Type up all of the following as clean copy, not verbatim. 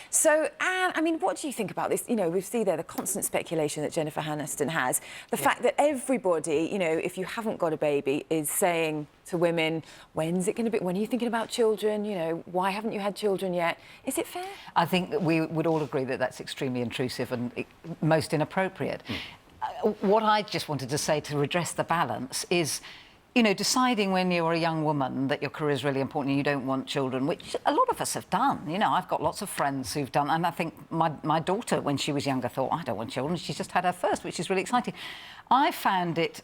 So, Anne, I mean, what do you think about this? You know, we see there the constant speculation that Jennifer Aniston has. The fact that everybody, you know, if you haven't got a baby, is saying to women, when's it going to be? When are you thinking about children? You know, why haven't you had children yet? Is it fair? I think that we would all agree that that's extremely intrusive and most inappropriate. What I just wanted to say to redress the balance is, you know, deciding when you're a young woman that your career is really important and you don't want children, which a lot of us have done. You know, I've got lots of friends who've done, and I think my daughter, when she was younger, thought, I don't want children. She's just had her first, which is really exciting. I found it,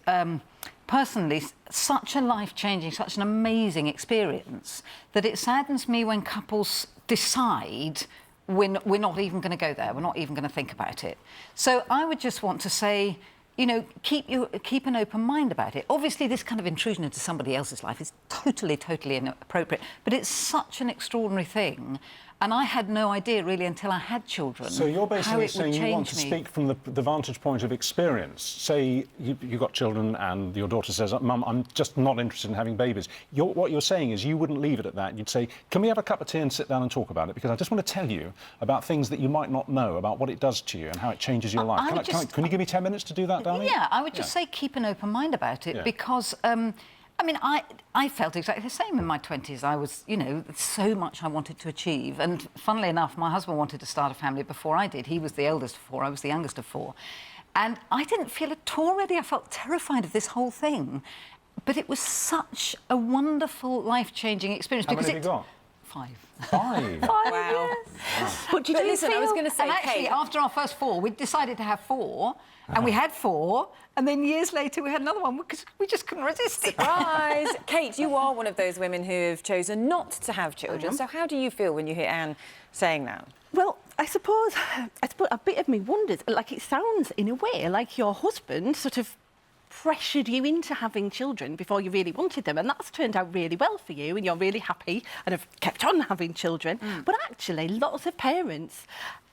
personally, such a life-changing, such an amazing experience that it saddens me when couples decide we're not even going to go there, we're not even going to think about it. So I would just want to say, you know, keep an open mind about it. Obviously, this kind of intrusion into somebody else's life is totally inappropriate, but it's such an extraordinary thing. And I had no idea, really, until I had children. So you're basically saying you want to speak from the vantage point of experience. Say you've got children and your daughter says, Mum, I'm just not interested in having babies. What you're saying is you wouldn't leave it at that. You'd say, can we have a cup of tea and sit down and talk about it? Because I just want to tell you about things that you might not know, about what it does to you and how it changes your life. Can you give me 10 minutes to do that, darling? Yeah, I would just say keep an open mind about it, because... I mean, I felt exactly the same in my 20s. I was, you know, so much I wanted to achieve. And funnily enough, my husband wanted to start a family before I did. He was the eldest of four, I was the youngest of four. And I didn't feel at all ready. I felt terrified of this whole thing. But it was such a wonderful, life-changing experience. How many have you got? 5. 5? Wow. But did you listen, I was going to say, and actually, Kate, after our first 4, we decided to have 4, and we had 4, and then years later we had another one because we just couldn't resist it. Surprise! Kate, you are one of those women who have chosen not to have children. So how do you feel when you hear Anne saying that? Well, I suppose a bit of me wonders, like, it sounds, in a way, like your husband sort of pressured you into having children before you really wanted them, and that's turned out really well for you and you're really happy and have kept on having children. But actually, lots of parents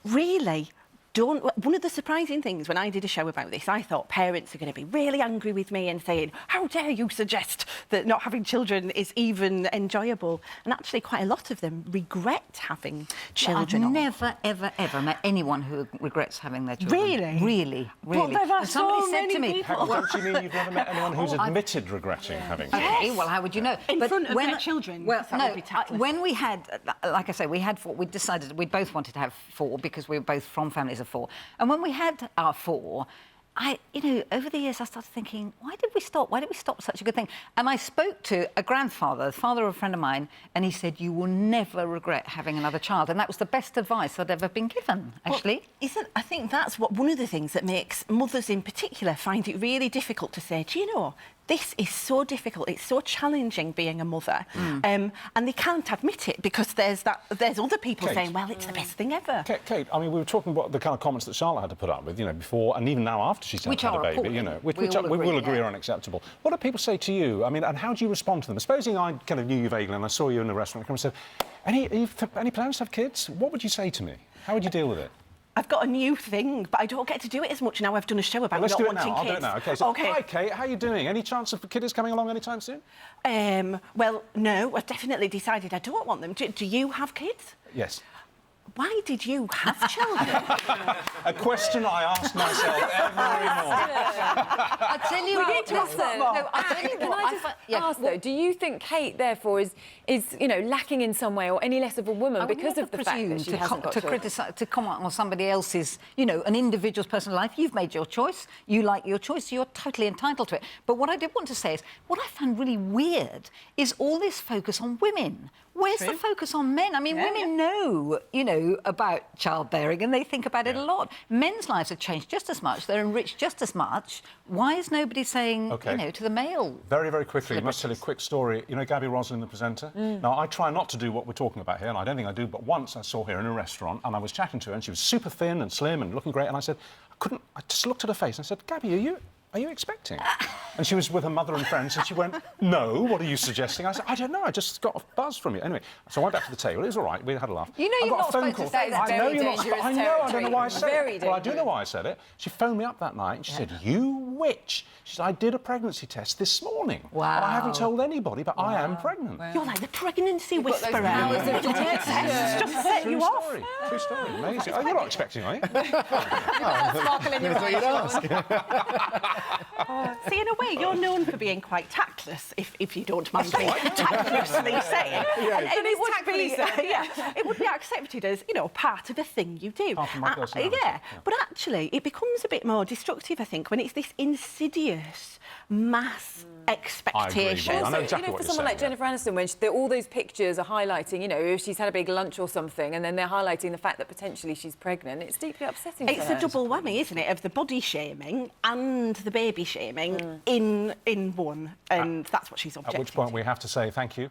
really don't... One of the surprising things when I did a show about this, I thought parents are going to be really angry with me and saying, how dare you suggest that not having children is even enjoyable? And actually, quite a lot of them regret having children. I've never, ever met anyone who regrets having their children. Really? Really. Well, there are somebody so said many to me... people. Don't you mean you've never met anyone who's admitted regretting having children? Okay, well, how would you know? In front of their children? Well, that would be tactless. when we had, like I say, we had 4, we decided we both wanted to have 4 because we were both from families of 4. And when we had our 4, you know, over the years I started thinking, why did we stop? Why did we stop such a good thing? And I spoke to a grandfather, the father of a friend of mine, and he said, you will never regret having another child. And that was the best advice I'd ever been given, actually. Well, I think that's one of the things that makes mothers in particular find it really difficult to say, do you know, this is so difficult, it's so challenging being a mother. And they can't admit it because there's other people saying, well, it's the best thing ever. Kate, I mean, we were talking about the kind of comments that Charlotte had to put up with, you know, before and even now after she's had a baby, you know, which we will agree are unacceptable. What do people say to you? I mean, and how do you respond to them? Supposing I kind of knew you vaguely and I saw you in a restaurant and said, any plans to have kids? What would you say to me? How would you deal with it? I've got a new thing, but I don't get to do it as much now. I've done a show about not wanting kids. I'll do it now. Okay, so hi, Kate. How are you doing? Any chance of kiddies coming along anytime soon? Well, no. I've definitely decided I don't want them. Do you have kids? Yes. Why did you have children? A question I ask myself every morning. I tell you, we need to ask them. No, can I just ask though? Do you think Kate, therefore, is you know, lacking in some way or any less of a woman because of the fact that she hasn't got children? To comment on somebody else's, you know, an individual's personal life. You've made your choice. You like your choice. You're totally entitled to it. But what I did want to say is, what I found really weird is all this focus on women. Where's the focus on men? I mean, women know, you know, about childbearing and they think about it a lot. Men's lives have changed just as much. They're enriched just as much. Why is nobody saying, you know, to the male? Very, very quickly, I must tell you a quick story. You know Gabby Roslin, the presenter? Now, I try not to do what we're talking about here, and I don't think I do, but once I saw her in a restaurant and I was chatting to her and she was super thin and slim and looking great, and I said, I just looked at her face and I said, Gabby, are you expecting? And she was with her mother and friends, and she went, no, what are you suggesting? I said, I don't know, I just got a buzz from you. Anyway, so I went back to the table. It was all right, we had a laugh. You know you're not supposed to say that. I know you're not. I know, I don't know why I said Very it. Well, I do know why I said it. She phoned me up that night, and she said, you witch. She said, I did a pregnancy test this morning. Wow. And I haven't told anybody, but I am pregnant. You're like the pregnancy whisperer. Just set you off. True story. Amazing. Oh, you're not expecting, are you? Sparkle in your eyes. See, in a way, you're known for being quite tactless, if you don't mind me tactlessly saying. And it would be, it would be accepted as, you know, part of a thing you do. Half of my personality. But actually, it becomes a bit more destructive, I think, when it's this insidious mass expectation. I know Also, exactly for what someone you're like saying, Jennifer Aniston, when all those pictures are highlighting, you know, if she's had a big lunch or something, and then they're highlighting the fact that potentially she's pregnant, it's deeply upsetting. It's a double whammy, isn't it, of the body shaming and the baby shaming in one, and that's what she's objecting At which point to. we have to say thank you.